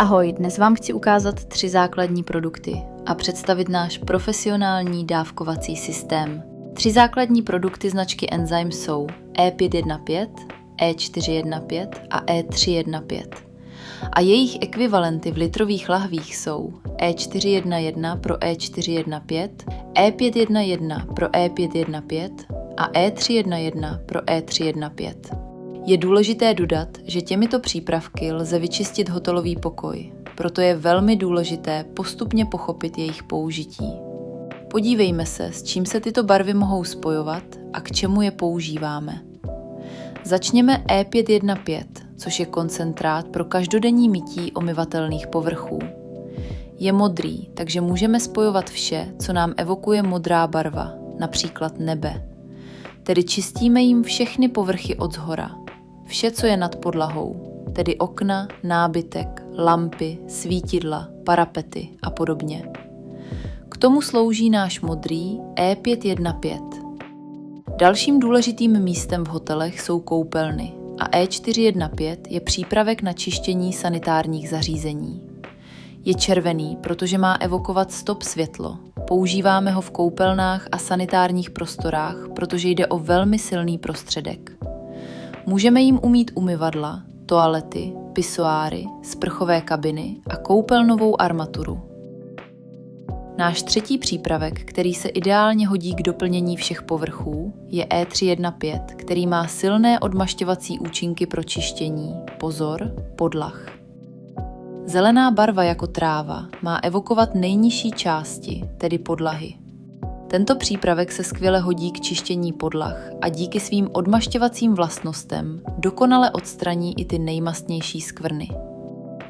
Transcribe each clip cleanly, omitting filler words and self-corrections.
Ahoj, dnes vám chci ukázat 3 základní produkty a představit náš profesionální dávkovací systém. 3 základní produkty značky Enzyme jsou E515, E415 a E315. A jejich ekvivalenty v litrových lahvích jsou E411 pro E415, E511 pro E515 a E311 pro E315. Je důležité dodat, že těmito přípravky lze vyčistit hotelový pokoj, proto je velmi důležité postupně pochopit jejich použití. Podívejme se, s čím se tyto barvy mohou spojovat a k čemu je používáme. Začněme E515, což je koncentrát pro každodenní mytí omyvatelných povrchů. Je modrý, takže můžeme spojovat vše, co nám evokuje modrá barva, například nebe. Tedy čistíme jim všechny povrchy odzhora. Vše, co je nad podlahou, tedy okna, nábytek, lampy, svítidla, parapety a podobně. K tomu slouží náš modrý E515. Dalším důležitým místem v hotelech jsou koupelny a E415 je přípravek na čištění sanitárních zařízení. Je červený, protože má evokovat stop světlo. Používáme ho v koupelnách a sanitárních prostorách, protože jde o velmi silný prostředek. Můžeme jim umýt umyvadla, toalety, pisoáry, sprchové kabiny a koupelnovou armaturu. Náš třetí přípravek, který se ideálně hodí k doplnění všech povrchů, je E315, který má silné odmašťovací účinky pro čištění, pozor, podlah. Zelená barva jako tráva má evokovat nejnižší části, tedy podlahy. Tento přípravek se skvěle hodí k čištění podlah a díky svým odmašťovacím vlastnostem dokonale odstraní i ty nejmastnější skvrny.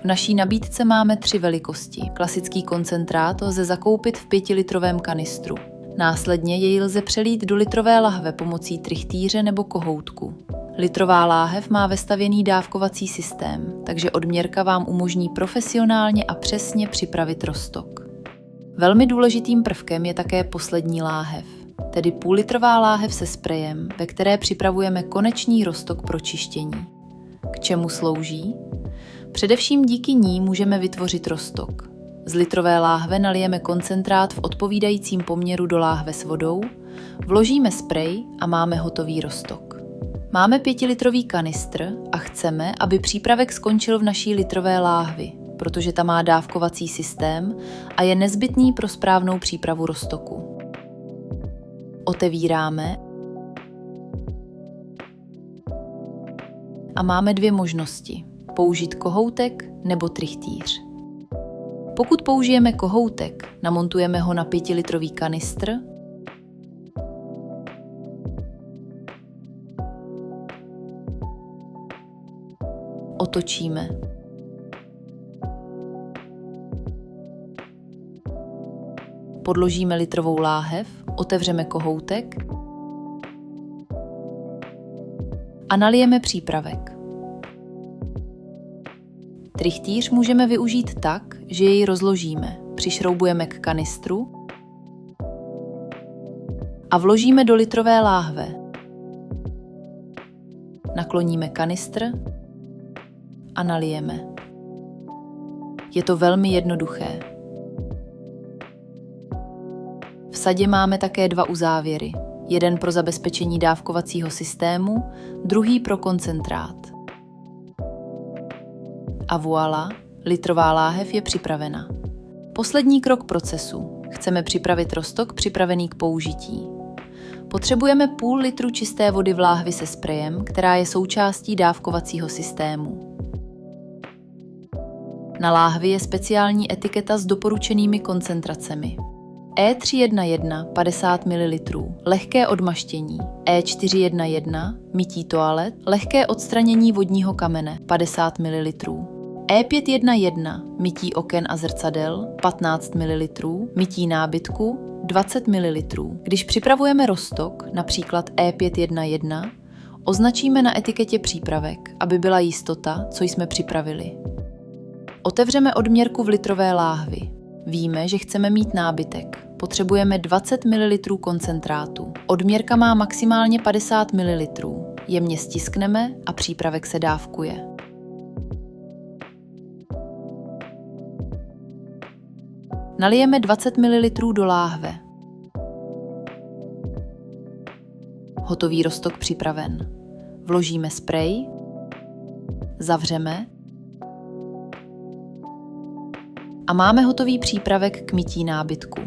V naší nabídce máme 3 velikosti. Klasický koncentrát lze zakoupit v 5litrovém kanistru. Následně jej lze přelít do litrové lahve pomocí trichtýře nebo kohoutku. Litrová láhev má vestavěný dávkovací systém, takže odměrka vám umožní profesionálně a přesně připravit roztok. Velmi důležitým prvkem je také poslední láhev, tedy půllitrová láhev se sprejem, ve které připravujeme konečný roztok pro čištění. K čemu slouží? Především díky ní můžeme vytvořit roztok. Z litrové láhve nalijeme koncentrát v odpovídajícím poměru do láhve s vodou, vložíme sprej a máme hotový roztok. Máme 5litrový kanistr a chceme, aby přípravek skončil v naší litrové láhvi, protože ta má dávkovací systém a je nezbytný pro správnou přípravu roztoku. Otevíráme a máme 2 možnosti. Použít kohoutek nebo trichtýř. Pokud použijeme kohoutek, namontujeme ho na 5litrový kanistr, otočíme. Podložíme litrovou láhev, otevřeme kohoutek a nalijeme přípravek. Trichtýř můžeme využít tak, že jej rozložíme, přišroubujeme k kanistru a vložíme do litrové láhve. Nakloníme kanistr a nalijeme. Je to velmi jednoduché. V sadě máme také 2 uzávěry. Jeden pro zabezpečení dávkovacího systému, druhý pro koncentrát. A voilà, litrová láhev je připravena. Poslední krok procesu. Chceme připravit roztok připravený k použití. Potřebujeme půl litru čisté vody v láhvi se sprejem, která je součástí dávkovacího systému. Na láhvi je speciální etiketa s doporučenými koncentracemi. E311 50 ml, lehké odmaštění. E411 mytí toalet, lehké odstranění vodního kamene 50 ml. E511 mytí oken a zrcadel 15 ml, mytí nábytku 20 ml. Když připravujeme roztok, například E511, označíme na etiketě přípravek, aby byla jistota, co jsme připravili. Otevřeme odměrku v litrové láhvi. Víme, že chceme mít nábytek. Potřebujeme 20 ml koncentrátu. Odměrka má maximálně 50 ml. Jemně stiskneme a přípravek se dávkuje. Nalijeme 20 ml do láhve. Hotový roztok připraven. Vložíme sprej, zavřeme a máme hotový přípravek k mytí nábytku.